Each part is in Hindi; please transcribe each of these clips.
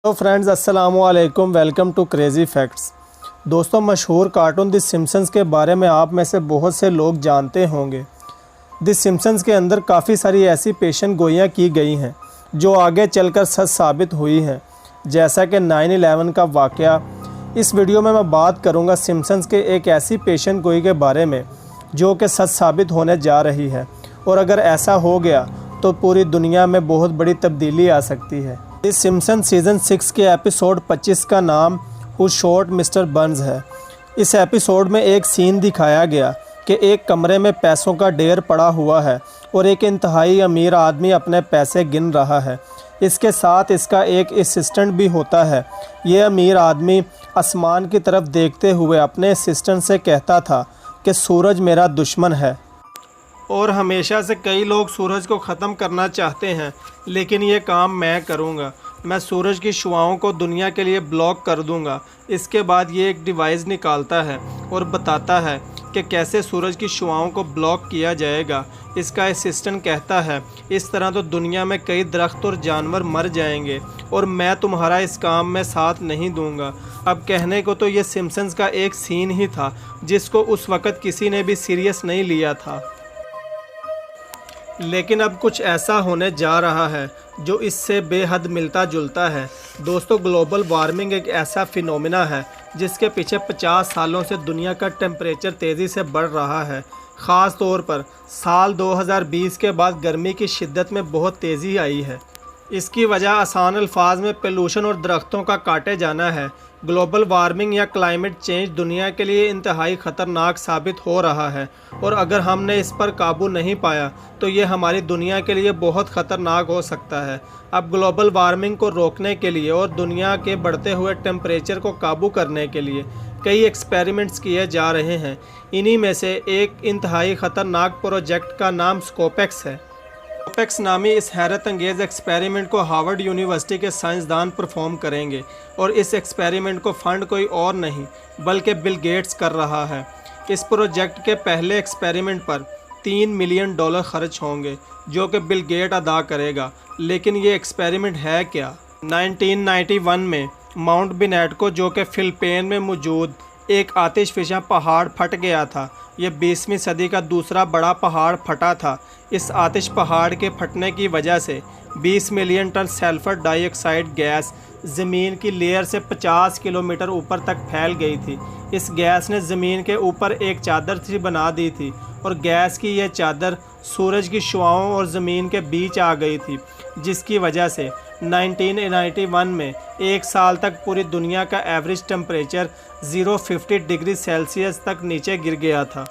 तो फ्रेंड्स अस्सलाम वालेकुम, वेलकम टू क्रेज़ी फैक्ट्स। दोस्तों, मशहूर कार्टून द सिम्पसन्स के बारे में आप में से बहुत से लोग जानते होंगे। द सिम्पसन्स के अंदर काफ़ी सारी ऐसी पेशन गोइयाँ की गई हैं जो आगे चलकर सच साबित हुई हैं, जैसा कि 9/11 का वाक़या। इस वीडियो में मैं बात करूँगा सिम्पसन्स के एक ऐसी पेशन गोई के बारे में जो कि सच साबित होने जा रही है, और अगर ऐसा हो गया तो पूरी दुनिया में बहुत बड़ी तब्दीली आ सकती है। इस सिम्पसन सीज़न 6 के एपिसोड 25 का नाम हु शॉट मिस्टर बर्न्स है। इस एपिसोड में एक सीन दिखाया गया कि एक कमरे में पैसों का ढेर पड़ा हुआ है और एक इंतहाई अमीर आदमी अपने पैसे गिन रहा है। इसके साथ इसका एक असिस्टेंट भी होता है। ये अमीर आदमी आसमान की तरफ देखते हुए अपने असिस्टेंट से कहता था कि सूरज मेरा दुश्मन है, और हमेशा से कई लोग सूरज को ख़त्म करना चाहते हैं, लेकिन ये काम मैं करूँगा। मैं सूरज की शुआओं को दुनिया के लिए ब्लॉक कर दूँगा। इसके बाद ये एक डिवाइस निकालता है और बताता है कि कैसे सूरज की शुआओं को ब्लॉक किया जाएगा। इसका असिस्टेंट कहता है, इस तरह तो दुनिया में कई दरख्त और जानवर मर जाएंगे और मैं तुम्हारा इस काम में साथ नहीं दूँगा। अब कहने को तो ये सिम्पसन्स का एक सीन ही था जिसको उस वक़्त किसी ने भी सीरियस नहीं लिया था, लेकिन अब कुछ ऐसा होने जा रहा है जो इससे बेहद मिलता जुलता है। दोस्तों, ग्लोबल वार्मिंग एक ऐसा फिनोमिना है जिसके पीछे 50 सालों से दुनिया का टेम्परेचर तेज़ी से बढ़ रहा है। ख़ास तौर पर साल 2020 के बाद गर्मी की शिद्दत में बहुत तेज़ी आई है। इसकी वजह आसान अल्फाज में पोल्यूशन और दरख्तों का काटे जाना है। ग्लोबल वार्मिंग या क्लाइमेट चेंज दुनिया के लिए इंतहाई ख़तरनाक साबित हो रहा है, और अगर हमने इस पर काबू नहीं पाया तो ये हमारी दुनिया के लिए बहुत ख़तरनाक हो सकता है। अब ग्लोबल वार्मिंग को रोकने के लिए और दुनिया के बढ़ते हुए टेम्परेचर को काबू करने के लिए कई एक्सपेरिमेंट्स किए जा रहे हैं। इन्हीं में से एक इंतहाई ख़तरनाक प्रोजेक्ट का नाम स्कोपेक्स है। स्कोपेक्स नामी इस हैरत अंगेज़ एक्सपेरिमेंट को हार्वर्ड यूनिवर्सिटी के साइंसदान परफॉर्म करेंगे, और इस एक्सपेरिमेंट को फंड कोई और नहीं बल्कि बिल गेट्स कर रहा है। इस प्रोजेक्ट के पहले एक्सपेरिमेंट पर $3 मिलियन खर्च होंगे जो कि बिल गेट अदा करेगा। लेकिन ये एक्सपेरिमेंट है क्या? 1991 में माउंट बिनेटको, जो कि फिलिपाइन में मौजूद एक आतिशफिशा पहाड़, फट गया था। यह 20वीं सदी का दूसरा बड़ा पहाड़ फटा था। इस आतिश पहाड़ के फटने की वजह से 20 million ton sulphur dioxide gas ज़मीन की लेयर से 50 किलोमीटर ऊपर तक फैल गई थी। इस गैस ने ज़मीन के ऊपर एक चादर सी बना दी थी, और गैस की यह चादर सूरज की शुआओं और ज़मीन के बीच आ गई थी, जिसकी वजह से 1991 में एक साल तक पूरी दुनिया का एवरेज टेम्परेचर 050 डिग्री सेल्सियस तक नीचे गिर गया था।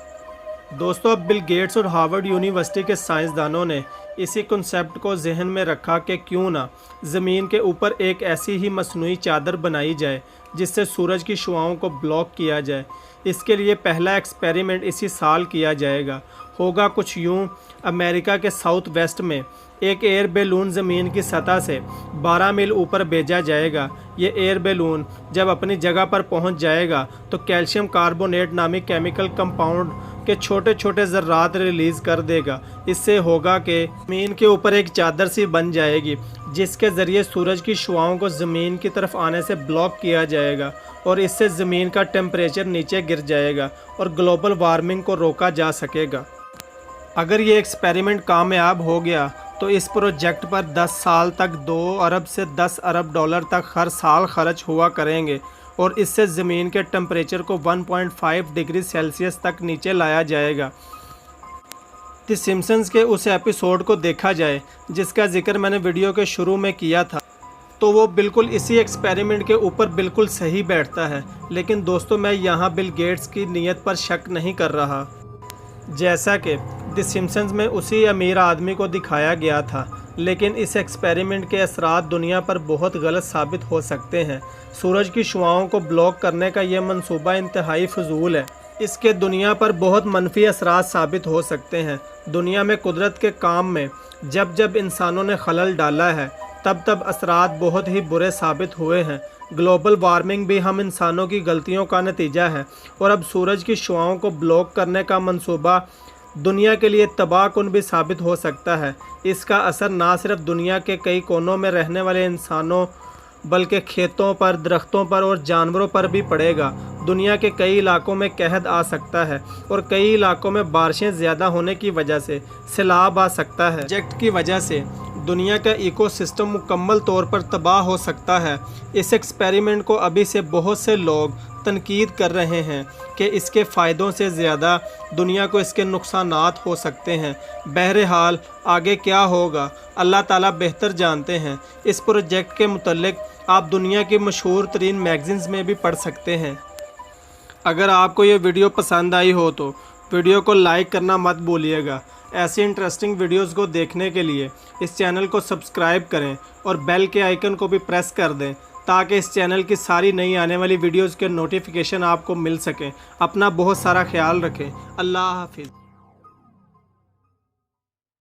दोस्तों, अब बिल गेट्स और हार्वर्ड यूनिवर्सिटी के साइंसदानों ने इसी कॉन्सेप्ट को जहन में रखा कि क्यों ना ज़मीन के ऊपर एक ऐसी ही मसनूई चादर बनाई जाए जिससे सूरज की शुआओं को ब्लॉक किया जाए। इसके लिए पहला एक्सपेरिमेंट इसी साल किया जाएगा। होगा कुछ यूँ, अमेरिका के साउथ वेस्ट में एक एयर बैलून ज़मीन की सतह से 12 मील ऊपर भेजा जाएगा। ये एयर बैलून जब अपनी जगह पर पहुंच जाएगा तो कैल्शियम कार्बोनेट नामी केमिकल कंपाउंड के छोटे छोटे ज़र्रात रिलीज़ कर देगा। इससे होगा कि ज़मीन के ऊपर एक चादर सी बन जाएगी जिसके ज़रिए सूरज की शुआओं को ज़मीन की तरफ आने से ब्लॉक किया जाएगा, और इससे ज़मीन का टेम्परेचर नीचे गिर जाएगा और ग्लोबल वार्मिंग को रोका जा सकेगा। अगर ये एक्सपेरिमेंट कामयाब हो गया तो इस प्रोजेक्ट पर 10 साल तक 2 अरब से 10 अरब डॉलर तक हर साल खर्च हुआ करेंगे, और इससे ज़मीन के टेम्परेचर को 1.5 डिग्री सेल्सियस तक नीचे लाया जाएगा। द सिम्पसन्स के उस एपिसोड को देखा जाए जिसका जिक्र मैंने वीडियो के शुरू में किया था, तो वो बिल्कुल इसी एक्सपेरिमेंट के ऊपर बिल्कुल सही बैठता है। लेकिन दोस्तों, मैं यहाँ बिल गेट्स की नीयत पर शक नहीं कर रहा। जैसा कि द सिम्पसन्स में उसी अमीर आदमी को दिखाया गया था, लेकिन इस एक्सपेरिमेंट के असरात दुनिया पर बहुत गलत साबित हो सकते हैं। सूरज की शुआओं को ब्लॉक करने का यह मंसूबा इंतहाई फजूल है। इसके दुनिया पर बहुत मनफी असरात साबित हो सकते हैं। दुनिया में कुदरत के काम में जब जब इंसानों ने खलल डाला है तब तब असरात बहुत ही बुरे साबित हुए हैं। ग्लोबल वार्मिंग भी हम इंसानों की गलतियों का नतीजा है, और अब सूरज की शुआओं को ब्लॉक करने का मंसूबा दुनिया के लिए तबाहकुन भी साबित हो सकता है। इसका असर ना सिर्फ दुनिया के कई कोनों में रहने वाले इंसानों बल्कि खेतों पर, दरख्तों पर और जानवरों पर भी पड़ेगा। दुनिया के कई इलाकों में कहत आ सकता है और कई इलाकों में बारिशें ज़्यादा होने की वजह से सैलाब आ सकता है। प्रोजेक्ट की वजह से दुनिया का इकोसिस्टम मुकम्मल तौर पर तबाह हो सकता है। इस एक्सपेरिमेंट को अभी से बहुत से लोग तनकीद कर रहे हैं कि इसके फ़ायदों से ज़्यादा दुनिया को इसके नुकसानात हो सकते हैं। बहरहाल आगे क्या होगा अल्लाह ताला बेहतर जानते हैं। इस प्रोजेक्ट के मुतल्लिक आप दुनिया की मशहूर तरीन मैगज़ीन्स में भी पढ़ सकते हैं। अगर आपको ये वीडियो पसंद आई हो तो वीडियो को लाइक करना मत भूलिएगा। ऐसी इंटरेस्टिंग वीडियोस को देखने के लिए इस चैनल को सब्सक्राइब करें और बेल के आइकन को भी प्रेस कर दें ताकि इस चैनल की सारी नई आने वाली वीडियोस के नोटिफिकेशन आपको मिल सकें। अपना बहुत सारा ख्याल रखें। अल्लाह हाफिज़।